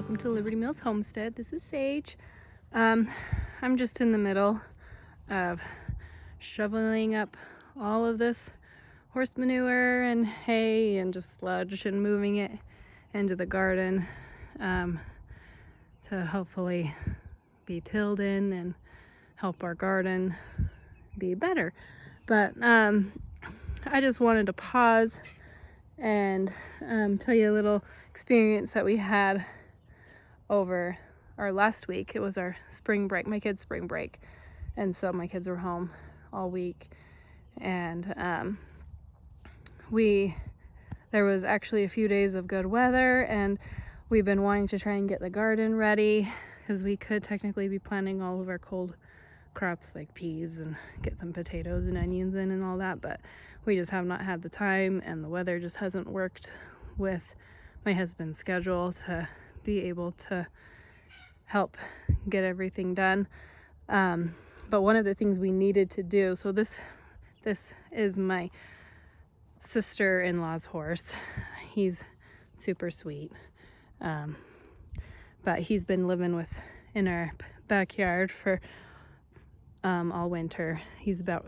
Welcome to Liberty Mills Homestead. This is Sage. I'm just in the middle of shoveling up all of this horse manure and hay and just sludge and moving it into the garden to hopefully be tilled in and help our garden be better. But I just wanted to pause and tell you a little experience that we had over our last week. It was our spring break, my kids' spring break, and so my kids were home all week, and there was actually a few days of good weather, and we've been wanting to try and get the garden ready because we could technically be planting all of our cold crops like peas and get some potatoes and onions in and all that, but we just have not had the time, and the weather just hasn't worked with my husband's schedule to be able to help get everything done. But one of the things we needed to do, so this is my sister-in-law's horse. He's super sweet, but he's been living in our backyard for all winter. He's about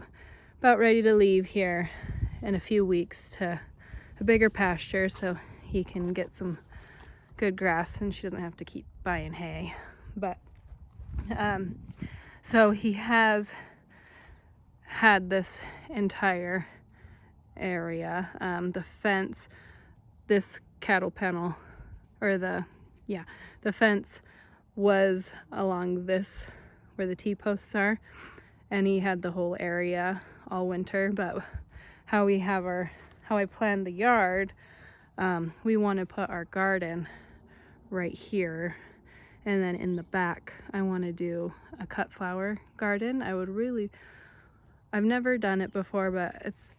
ready to leave here in a few weeks to a bigger pasture so he can get some good grass and she doesn't have to keep buying hay. But so he has had this entire area, the fence, this cattle panel, or the fence was along this where the T-posts are, and he had the whole area all winter. But how I planned the yard, we want to put our garden right here, and then in the back I want to do a cut flower garden. I've never done it before, but it's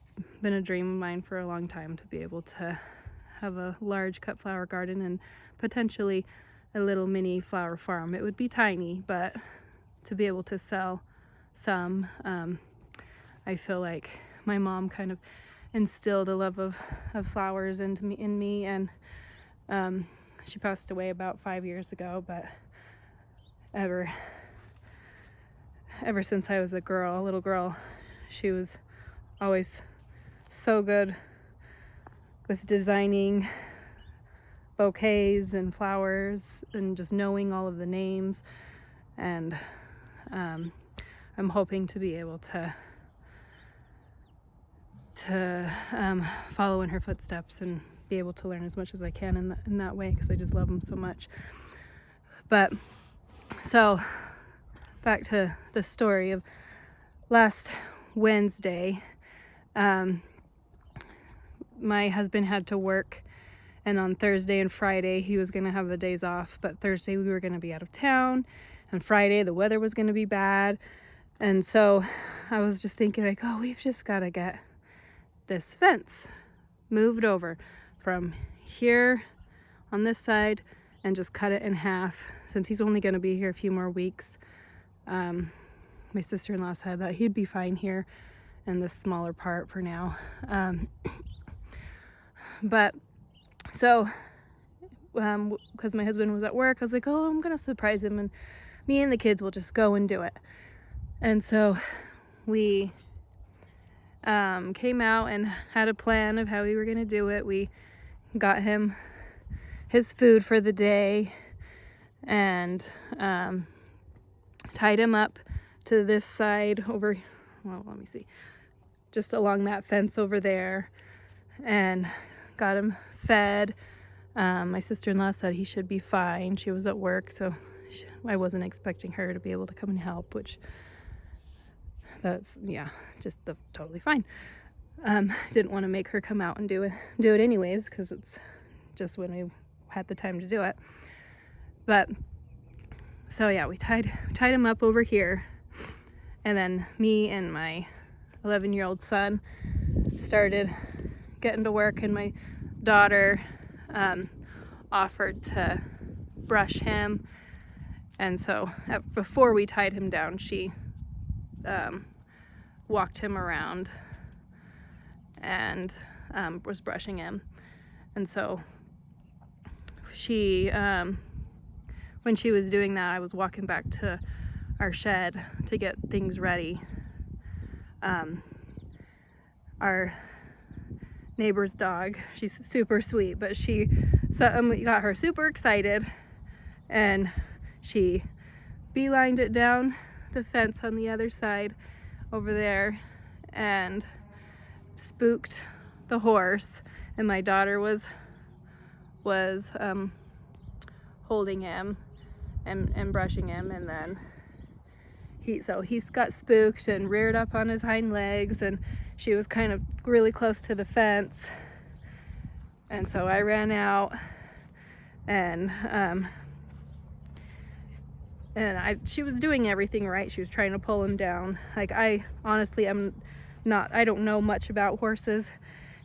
been a dream of mine for a long time to be able to have a large cut flower garden and potentially a little mini flower farm. It would be tiny, but to be able to sell some. I feel like my mom kind of instilled a love of flowers in me, and she passed away about 5 years ago, but ever since I was a little girl, she was always so good with designing bouquets and flowers and just knowing all of the names, and I'm hoping to be able to follow in her footsteps and be able to learn as much as I can in that way, because I just love them so much. But so back to the story of last Wednesday. My husband had to work, and on Thursday and Friday he was going to have the days off, but Thursday we were going to be out of town, and Friday the weather was going to be bad. And so I was just thinking, like, oh, we've just got to get this fence moved over from here on this side and just cut it in half, since he's only going to be here a few more weeks. My sister-in-law said that he'd be fine here in this smaller part for now. But so because my husband was at work, I was like, oh, I'm gonna surprise him, and me and the kids will just go and do it. And so we came out and had a plan of how we were gonna do it. We got him his food for the day and tied him up to this side over, well, let me see, just along that fence over there, and got him fed. My sister-in-law said he should be fine. She was at work, so I wasn't expecting her to be able to come and help, which that's, yeah, just totally fine. Didn't want to make her come out and do it anyways, because it's just when we had the time to do it. But so yeah, we tied him up over here, and then me and my 11-year-old son started getting to work, and my daughter offered to brush him. And so before we tied him down, she walked him around and was brushing him. And so she when she was doing that, I was walking back to our shed to get things ready. Our neighbor's dog, she's super sweet, but we got her super excited, and she beelined it down the fence on the other side over there and spooked the horse, and my daughter was holding him and brushing him, and then he got spooked and reared up on his hind legs, and she was kind of really close to the fence, and so I ran out, and she was doing everything right. She was trying to pull him down. Like, I honestly I don't know much about horses.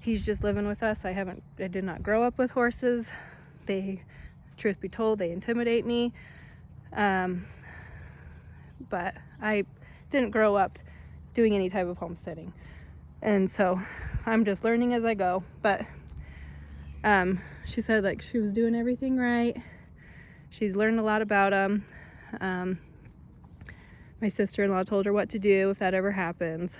He's just living with us. I did not grow up with horses. Truth be told, they intimidate me. But I didn't grow up doing any type of homesteading. And so I'm just learning as I go. But she said, like, she was doing everything right. She's learned a lot about them. My sister-in-law told her what to do if that ever happens.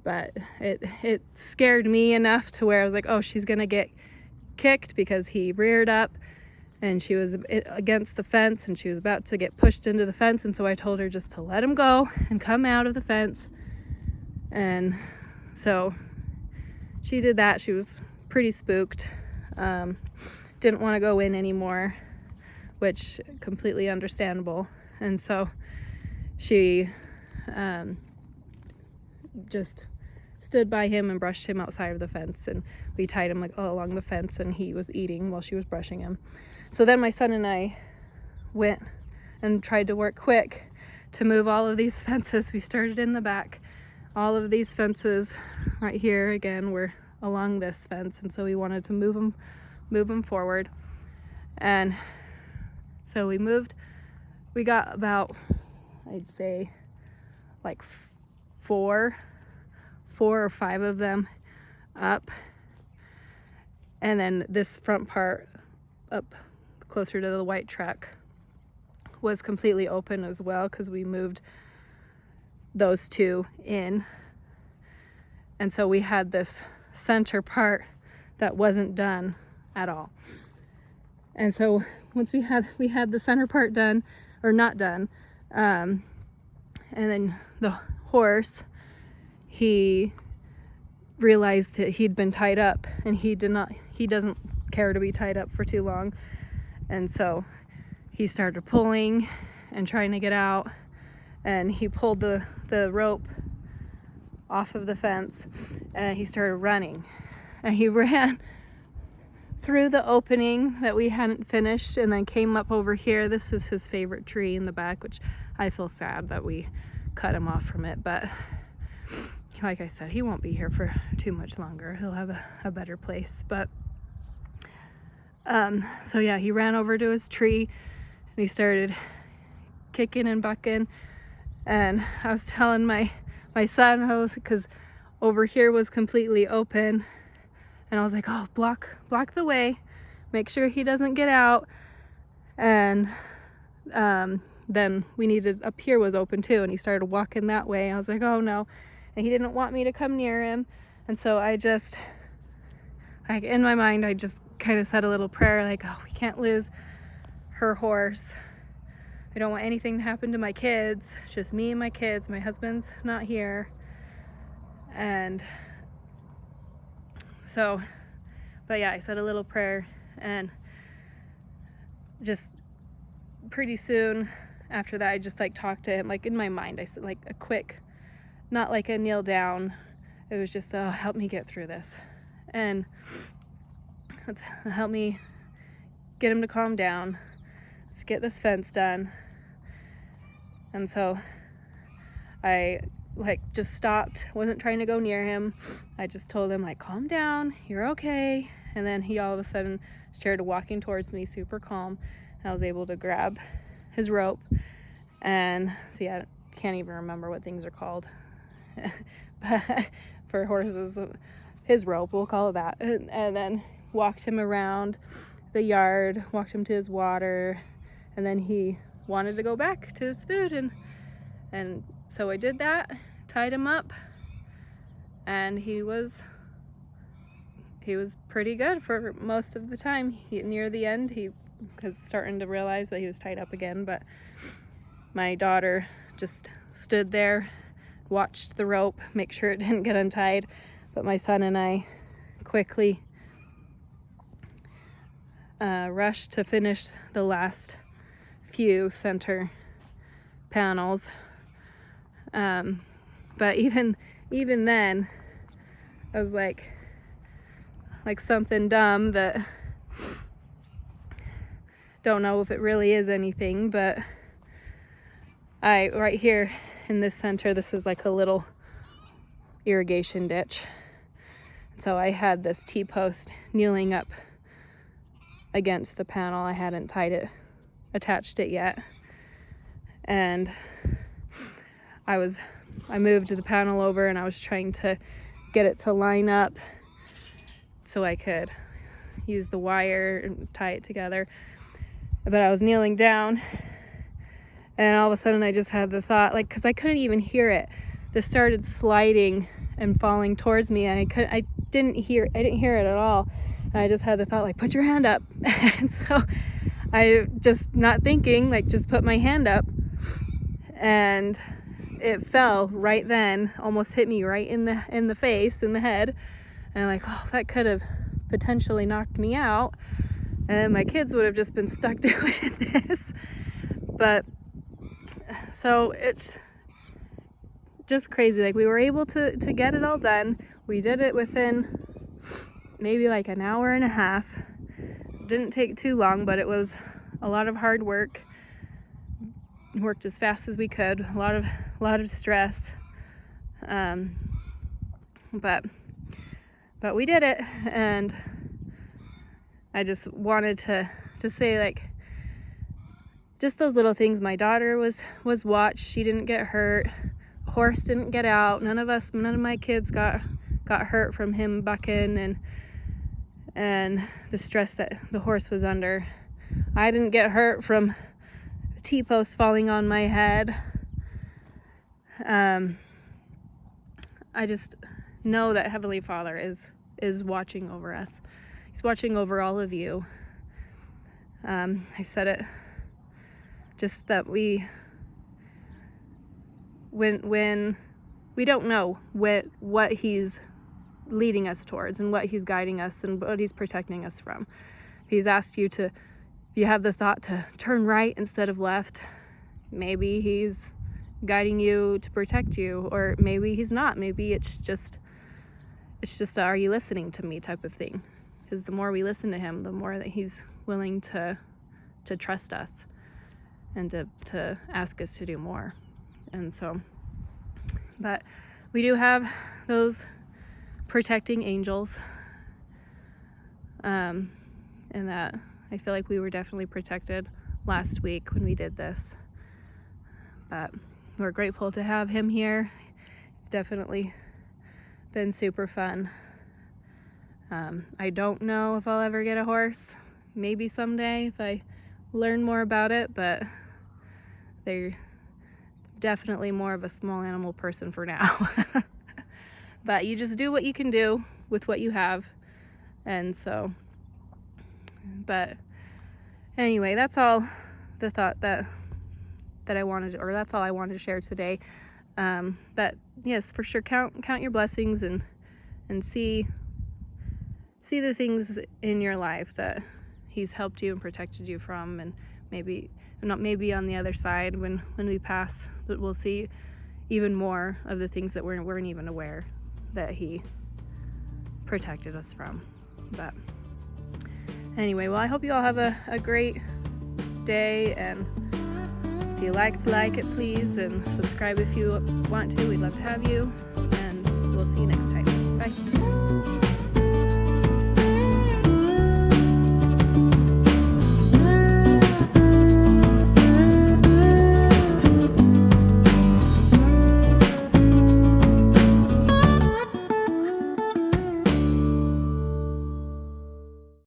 But it scared me enough to where I was like, oh, she's gonna get kicked because he reared up and she was against the fence and she was about to get pushed into the fence. And so I told her just to let him go and come out of the fence. And so she did that. She was pretty spooked. Didn't want to go in anymore, which completely understandable. And so she just stood by him and brushed him outside of the fence, and we tied him like all along the fence, and he was eating while she was brushing him. So then my son and I went and tried to work quick to move all of these fences. We started in the back. All of these fences right here again were along this fence, and so we wanted to move them forward. And so we got about, I'd say, like four or five of them up, and then this front part up closer to the white truck was completely open as well, because we moved those two in. And so we had this center part that wasn't done at all. And so once we had the center part done, or not done, and then the horse, he realized that he'd been tied up, and he doesn't care to be tied up for too long. And so he started pulling and trying to get out, and he pulled the rope off of the fence, and he started running, and he ran through the opening that we hadn't finished, and then came up over here. This is his favorite tree in the back, which I feel sad that we cut him off from it, but like I said, he won't be here for too much longer. He'll have a better place. But so yeah, he ran over to his tree and he started kicking and bucking, and I was telling my son, because over here was completely open, and I was like, oh, block the way, make sure he doesn't get out. And then we needed, up here was open too, and he started walking that way. I was like, oh no. And he didn't want me to come near him. And so I just, like, in my mind, I just kind of said a little prayer, like, oh, we can't lose her horse. I don't want anything to happen to my kids. It's just me and my kids. My husband's not here. And so, but yeah, I said a little prayer, and just pretty soon after that, I just like talked to him, like in my mind, I said like a quick, not like a kneel down. It was just, oh, help me get through this, and help me get him to calm down. Let's get this fence done. And so I like just stopped, wasn't trying to go near him. I just told him, like, calm down, you're okay. And then he all of a sudden started walking towards me, super calm. I was able to grab his rope, and so yeah, I can't even remember what things are called. But for horses, his rope, we'll call it that. And then walked him around the yard, walked him to his water, and then he wanted to go back to his food, and so I did that, tied him up, and he was pretty good for most of the time. Near the end, he was starting to realize that he was tied up again, but my daughter just stood there, watched the rope, make sure it didn't get untied, but my son and I quickly rushed to finish the last few center panels. But even then, I was like something dumb that don't know if it really is anything, but right here in this center, this is like a little irrigation ditch. So I had this T-post kneeling up against the panel. I hadn't attached it yet. And I moved the panel over, and I was trying to get it to line up so I could use the wire and tie it together. But I was kneeling down, and all of a sudden I just had the thought, like, because I couldn't even hear it. This started sliding and falling towards me, and I didn't hear it at all. And I just had the thought, like, put your hand up. And so I, just not thinking, like, just put my hand up, and it fell right then, almost hit me right in the face, in the head. And I'm like, oh, that could have potentially knocked me out, and my kids would have just been stuck doing this. But so it's just crazy. Like, we were able to get it all done. We did it within maybe like an hour and a half. Didn't take too long, but it was a lot of hard work. Worked as fast as we could. A lot of stress. But we did it, and I just wanted to say, like, just those little things. My daughter was watched. She didn't get hurt. The horse didn't get out. None of my kids got hurt from him bucking and the stress that the horse was under. I didn't get hurt from the T-post falling on my head. I just know that Heavenly Father is watching over us. He's watching over all of you. I said it, just that when we don't know what he's leading us towards and what he's guiding us and what he's protecting us from. If he's asked you if you have the thought to turn right instead of left, maybe he's guiding you to protect you, or maybe he's not. Maybe it's just are you listening to me type of thing. Because the more we listen to him, the more that he's willing to trust us and to ask us to do more. And so, but we do have those protecting angels, and that I feel like we were definitely protected last week when we did this. But we're grateful to have him here. It's definitely been super fun. I don't know if I'll ever get a horse. Maybe someday if I learn more about it, but they're definitely more of a small animal person for now. But you just do what you can do with what you have. And so, but anyway, that's all the thought that I wanted, or that's all I wanted to share today. But yes, for sure, count your blessings and see the things in your life that he's helped you and protected you from, and maybe on the other side when we pass, that we'll see even more of the things that we weren't even aware that he protected us from. But anyway, well, I hope you all have a great day, and if you like it, please, and subscribe if you want to. We'd love to have you, and we'll see you next time. Bye.